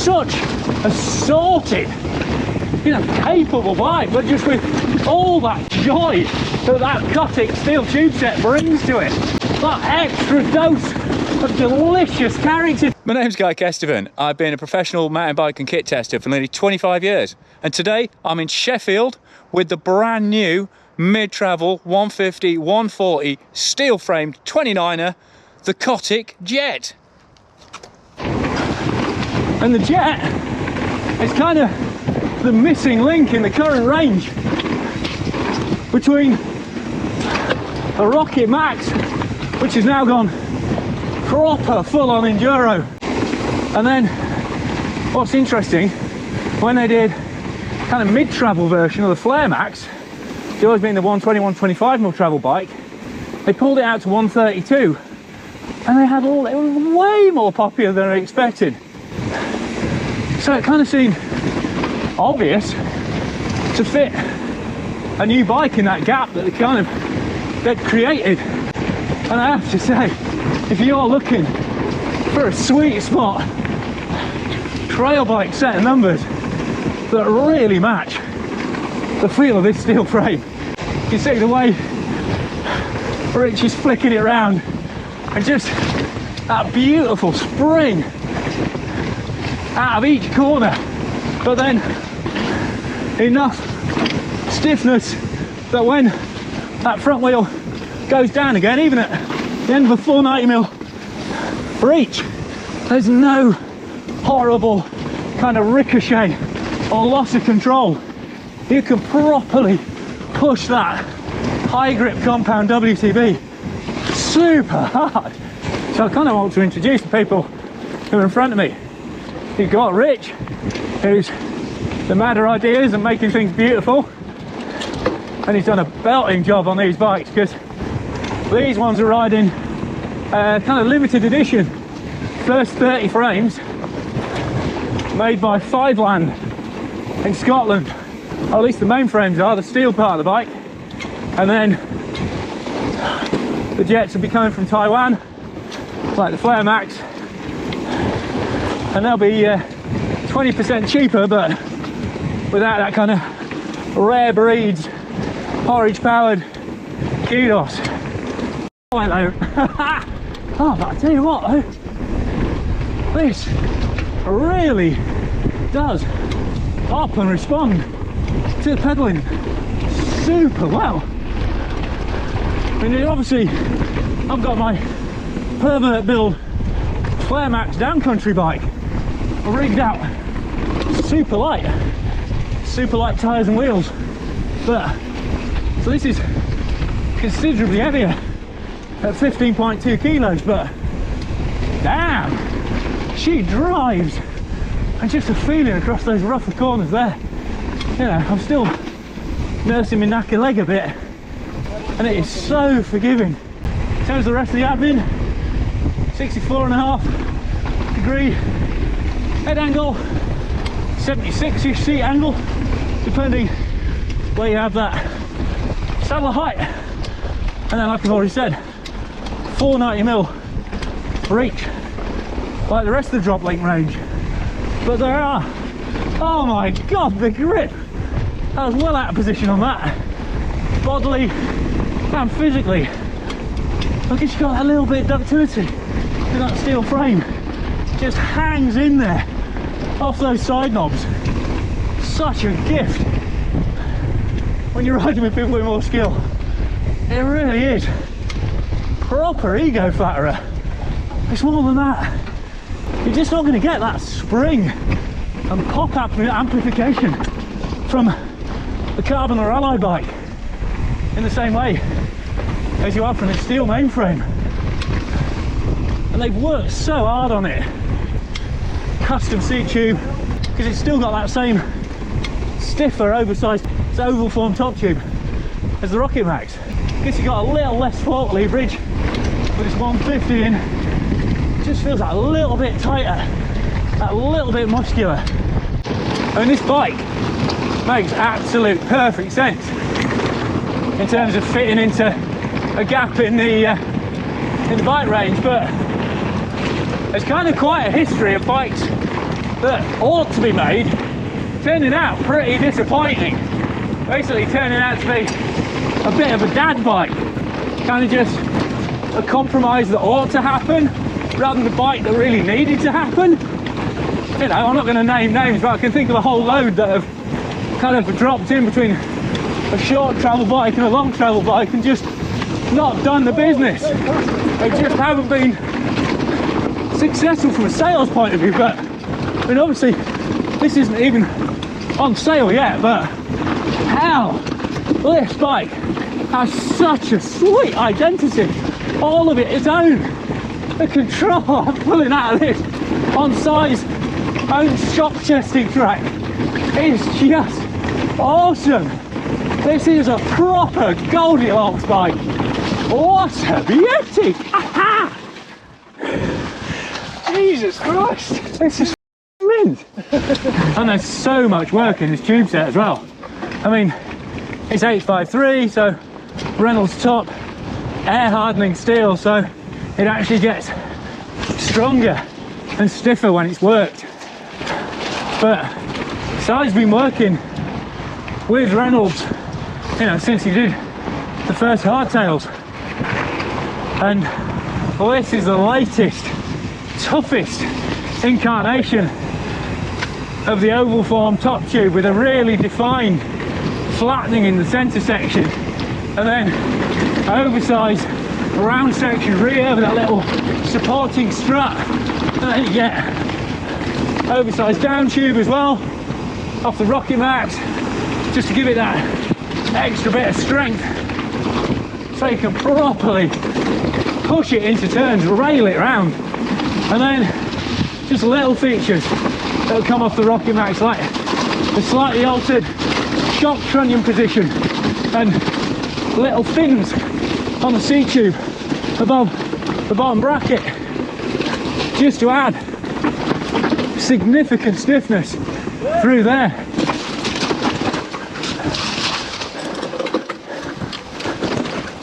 such a sorted, you know, capable bike, but just with all that joy that Cotic steel tube set brings to it. That extra dose of delicious character. My name's Guy Kesteven. I've been a professional mountain bike and kit tester for nearly 25 years. And today I'm in Sheffield with the brand new mid-travel 150, 140 steel framed 29er, the Cotic Jet. And the Jet is kind of the missing link in the current range between the Rocket Max, which has now gone proper full-on enduro, and then what's interesting, when they did kind of mid-travel version of the Flare Max, it's always been the 120, 125 mil travel bike, they pulled it out to 132, and they had it was way more popular than I expected. So it kind of seemed obvious to fit a new bike in that gap that they'd created. And I have to say, if you're looking for a sweet spot trail bike set of numbers that really match the feel of this steel frame, you can see the way Rich is flicking it around, and just that beautiful spring out of each corner, but then enough stiffness that when that front wheel goes down again, even at the end of a 490mm reach, there's no horrible kind of ricochet or loss of control. You can properly push that high grip compound WTB super hard. So I kind of want to introduce the people who are in front of me. You've got Rich, who's the mad at ideas and making things beautiful, and he's done a belting job on these bikes, because these ones are riding kind of limited edition first 30 frames made by Fiveland in Scotland, or at least the main frames are, the steel part of the bike, and then the Jets will be coming from Taiwan, like the Flare Max, and they'll be 20% cheaper, but without that kind of rare breeds, porridge powered kudos. Hello. Oh, but I tell you what though, this really does up and respond to the pedalling super well. I mean, obviously I've got my pervert build Flare Max downcountry bike rigged out super light tyres and wheels, but so this is considerably heavier at 15.2 kilos, but damn, she drives, and just a feeling across those rougher corners there, you know, I'm still nursing my knackered leg a bit, and it is so forgiving. In terms of the rest of the admin, 64.5 degree head angle, 76ish seat angle, depending where you have that saddle height, and then, like I've already said, 490mm reach like the rest of the drop link range. But there are, oh my god, the grip, I was well out of position on that, bodily and physically. Look, it's got that little bit of ductility in that steel frame, just hangs in there off those side knobs. Such a gift when you're riding with people with more skill. It really is. Proper ego flatterer. It's more than that. You're just not going to get that spring and pop amplification from the carbon or alloy bike in the same way as you are from the steel mainframe. And they've worked so hard on it. Custom seat tube, because it's still got that same stiffer, oversized oval form top tube as the Rocket Max. Because you've got a little less fork leverage with this 150 in, it just feels that little bit tighter, that little bit muscular. I mean, this bike makes absolute perfect sense in terms of fitting into a gap in the bike range, but there's kind of quite a history of bikes that ought to be made turning out pretty disappointing. Basically turning out to be a bit of a dad bike, kind of just a compromise that ought to happen rather than the bike that really needed to happen. You know, I'm not going to name names, but I can think of a whole load that have kind of dropped in between a short travel bike and a long travel bike and just not done the business. They just haven't been successful from a sales point of view. But I mean, obviously this isn't even on sale yet, but hell, this bike has such a sweet identity, all of it its own. The control I'm pulling out of this on size own shock testing track is just awesome. This is a proper Goldilocks bike. What a beauty! Jesus Christ, this is mint. And there's so much work in this tube set as well. I mean, it's 853, so Reynolds top air hardening steel, so it actually gets stronger and stiffer when it's worked. But Si's been working with Reynolds, you know, since he did the first hardtails, and well, this is the latest, toughest incarnation of the oval form top tube with a really defined flattening in the center section, and then oversized round section rear with that little supporting strut, and then you get oversized down tube as well off the Rocket Max, just to give it that extra bit of strength so you can properly push it into turns, rail it round. And then just little features that'll come off the Rocket Max, like the slightly altered shock trunnion position and little fins on the seat tube above the bottom bracket, just to add significant stiffness through there.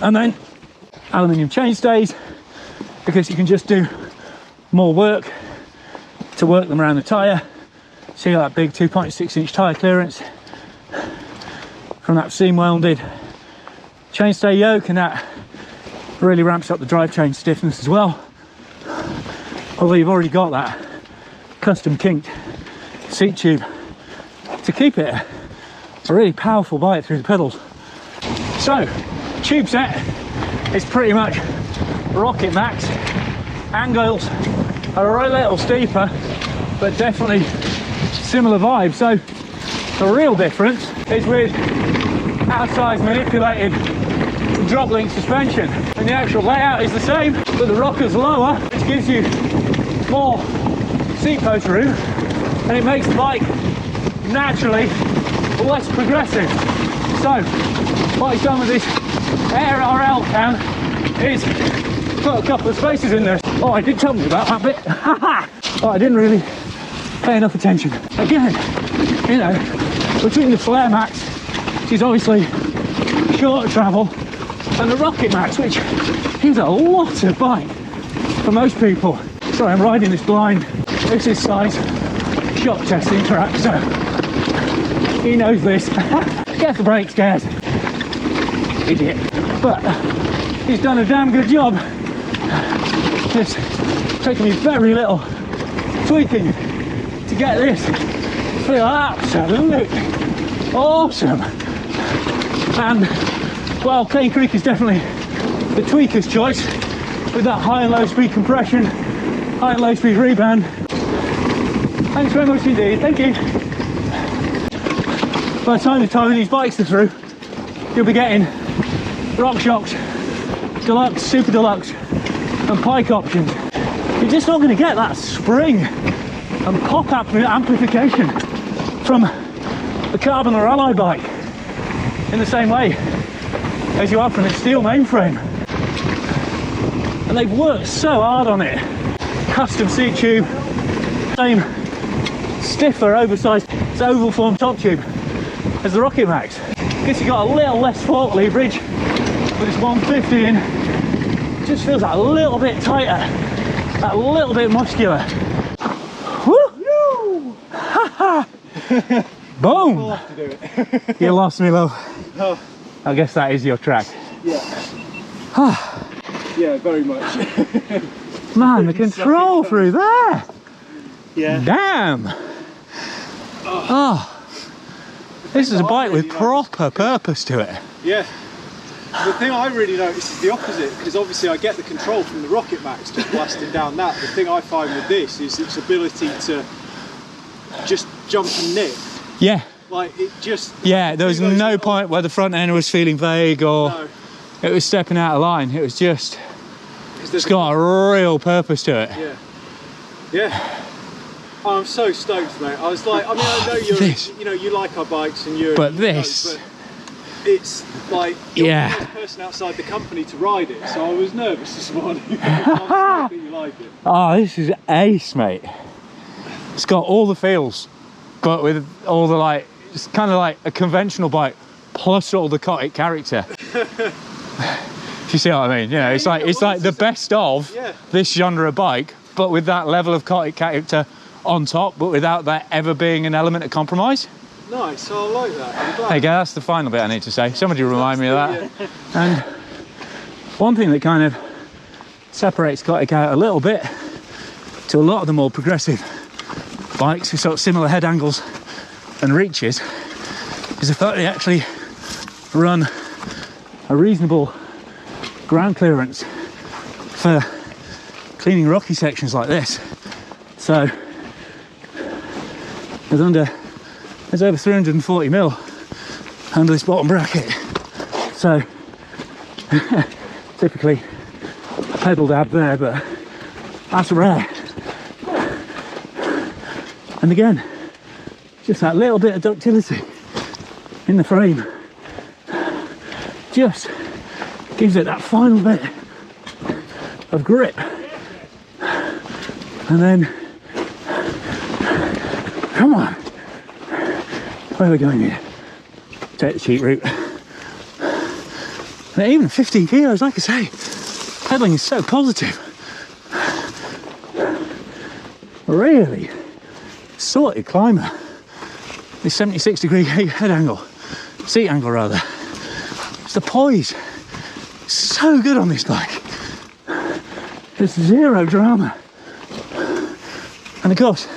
And then aluminium chainstays, because you can just do more work to work them around the tyre. See that big 2.6 inch tyre clearance from that seam welded chainstay yoke, and that really ramps up the drivetrain stiffness as well. Although you've already got that custom kinked seat tube to keep it a really powerful bite through the pedals. So tube set is pretty much Rocket Max. Angles are a little steeper, but definitely similar vibe. So the real difference is with outside manipulated drop link suspension, and the actual layout is the same, but the rocker's lower, which gives you more seat post room, and it makes the bike naturally less progressive. So what he's done with this Air RL can is put a couple of spaces in there. Oh, I did tell me about that bit. Oh, I didn't really pay enough attention. Again, you know, between the Flare Max, which is obviously shorter travel, and the Rocket Max, which is a lot of bike for most people. Sorry, I'm riding this blind. This is Si's shock testing track, so he knows this. Get the brakes, guys. Idiot. But he's done a damn good job. It's taken me very little tweaking to get this to feel absolutely awesome. And well, Cane Creek is definitely the tweaker's choice with that high and low speed compression, high and low speed rebound. Thanks very much indeed, thank you. By the time these bikes are through, you'll be getting RockShox Deluxe, Super Deluxe and Pike options. You're just not going to get that spring and pop amplification from the carbon or alloy bike in the same way as you are from its steel mainframe. And they've worked so hard on it. Custom seat tube, same stiffer, oversized oval form top tube as the Rocket Max. Guess you got a little less fork leverage with this 150 in. It just feels that a little bit tighter, that little bit muscular. Woo! Boom! We'll have to do it. You lost me, love. Oh, I guess that is your track. yeah. Yeah, very much. Man, the control through there! Yeah. Damn! Oh. This is a bike with proper purpose to it. Yeah. The thing I really notice is the opposite, because obviously I get the control from the Rocket Max just blasting down that. The thing I find with this is its ability to just jump and nip. Yeah. Like it just... Yeah, there was no point where the front end was feeling vague or No. it was stepping out of line. It was just, It's it's got a real purpose to it. Yeah. Yeah. Oh, I'm so stoked, mate. I was like, I mean, I know you know, you like our bikes and you're... But you know, this... but it's like, you're Yeah. the first person outside the company to ride it, so I was nervous this morning. I'm so that you like it. Oh, this is ace, mate. It's got all the feels, but with all the like, it's kind of like a conventional bike plus all the Cotic character. Do you see what I mean? You know, it's like the best of this genre of bike, but with that level of Cotic character on top, but without that ever being an element of compromise. Nice, I like that. I'm glad. There you go, that's the final bit I need to say. Somebody remind me of that. And one thing that kind of separates Cotic out a little bit to a lot of the more progressive bikes with sort of similar head angles and reaches is the fact they actually run a reasonable ground clearance for cleaning rocky sections like this. So there's over 340 mil under this bottom bracket. So typically a pedal dab there, but that's rare. And again, just that little bit of ductility in the frame just gives it that final bit of grip. And then, come on, where are we going here? Take the cheap route. And even 15 kilos, like I say, pedaling is so positive. Really sorted climber. This 76-degree head angle, seat angle rather. It's the poise. So good on this bike. There's zero drama. And of course,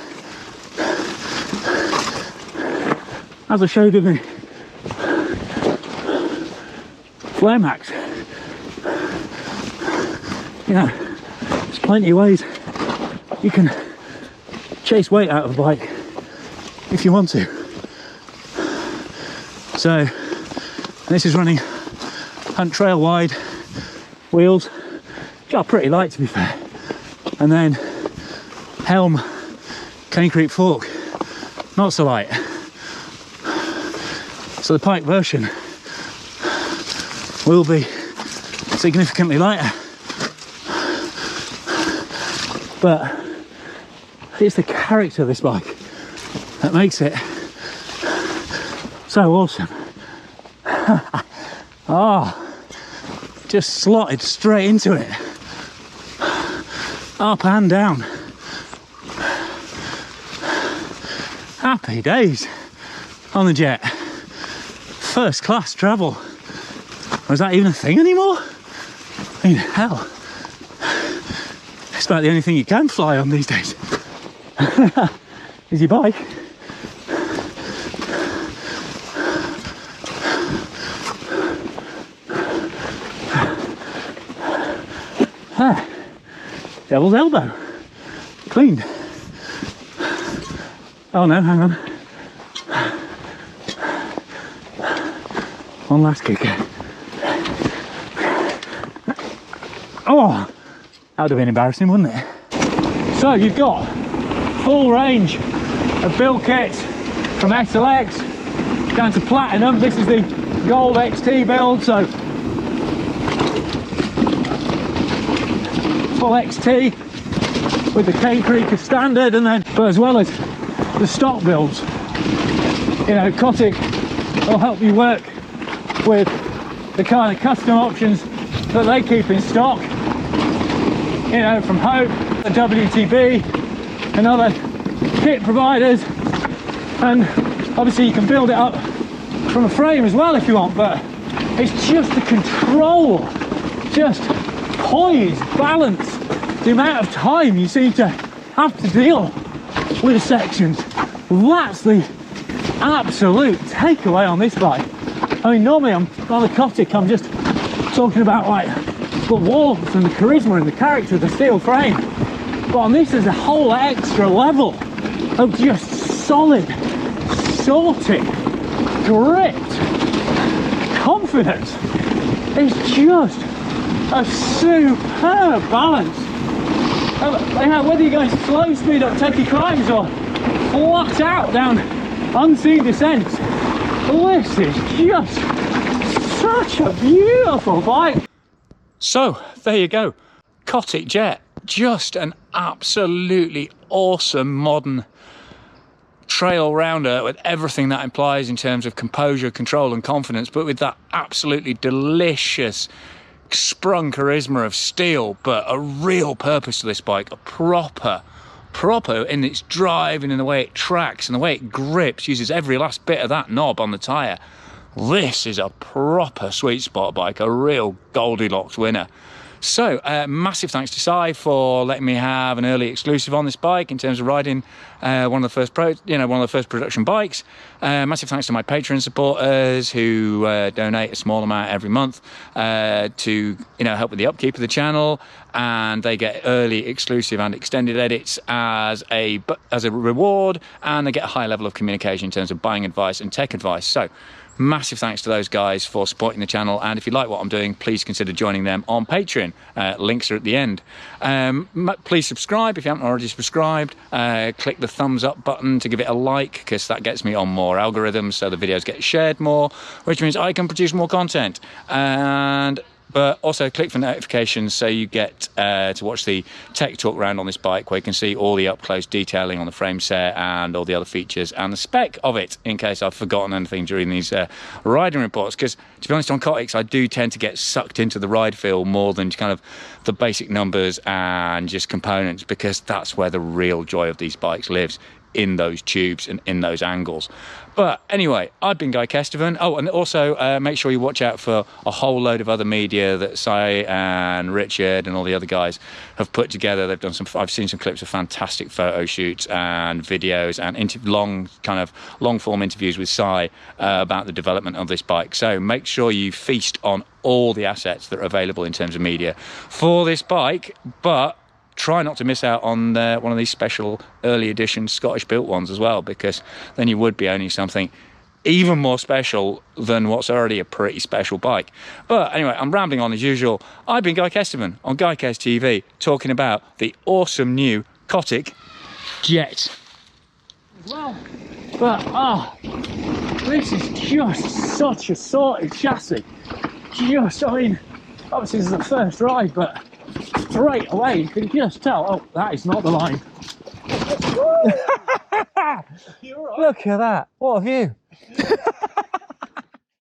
as I showed with me, Flare Max, you know, there's plenty of ways you can chase weight out of a bike if you want to. So this is running Hunt Trail wide wheels, which are pretty light to be fair, and then Helm Cane Creek fork, not so light. So the Pike version will be significantly lighter, but it's the character of this bike that makes it so awesome. Oh, just slotted straight into it, up and down. Happy days on the Jet. First class travel. Or is that even a thing anymore? I mean, hell, it's about the only thing you can fly on these days. Is your bike. Devil's elbow. Cleaned. Oh no, hang on. One last kick. Oh, that would have been embarrassing, wouldn't it? So you've got full range of build kits from SLX down to Platinum. This is the Gold XT build, so full XT with the Cane Creek as standard, and then, but as well as the stock builds, you know, Cotic will help you work with the kind of custom options that they keep in stock, you know, from Hope, the WTB and other kit providers. And obviously you can build it up from a frame as well if you want, but it's just the control, just poise, balance, the amount of time you seem to have to deal with sections. That's the absolute takeaway on this bike. I mean, normally on the Cotic, I'm just talking about like the warmth and the charisma and the character of the steel frame. But on this, there's a whole extra level of just solid, sorted, grit, confidence. It's just a superb balance. Whether you go slow speed up techie climbs or flat out down unseen descents, this is just such a beautiful bike. So there you go, Cotic Jet, just an absolutely awesome modern trail rounder with everything that implies in terms of composure, control and confidence, but with that absolutely delicious sprung charisma of steel, but a real purpose to this bike, a proper in its drive and in the way it tracks and the way it grips, uses every last bit of that knob on the tyre. This is a proper sweet spot bike, a real Goldilocks winner. So massive thanks to Si for letting me have an early exclusive on this bike in terms of riding one of the first production bikes. Massive thanks to my Patreon supporters who donate a small amount every month to help with the upkeep of the channel, and they get early exclusive and extended edits as a reward, and they get a high level of communication in terms of buying advice and tech advice. So massive thanks to those guys for supporting the channel, and if you like what I'm doing, please consider joining them on Patreon. Links are at the end. Please subscribe if you haven't already subscribed. Click the thumbs up button to give it a like, because that gets me on more algorithms, so the videos get shared more, which means I can produce more content. But also click for notifications so you get to watch the tech talk round on this bike, where you can see all the up-close detailing on the frame set and all the other features and the spec of it, in case I've forgotten anything during these riding reports. Because to be honest, on Cotics I do tend to get sucked into the ride feel more than kind of the basic numbers and just components, because that's where the real joy of these bikes lives, in those tubes and in those angles. But anyway, I've been Guy Kestevan. Oh, and also make sure you watch out for a whole load of other media that Si and Richard and all the other guys have put together. They've done I've seen some clips of fantastic photo shoots and videos and long form interviews with Si about the development of this bike. So make sure you feast on all the assets that are available in terms of media for this bike, but try not to miss out on one of these special early edition Scottish built ones as well, because then you would be owning something even more special than what's already a pretty special bike. But anyway, I'm rambling on as usual. I've been Guy Kestevan on GuyKest TV, talking about the awesome new Cotic Jet. Well, but this is just such a sorted chassis. I mean, obviously this is the first ride, but straight away you can just tell, oh, that is not the line. You're right. Look at that, what a view.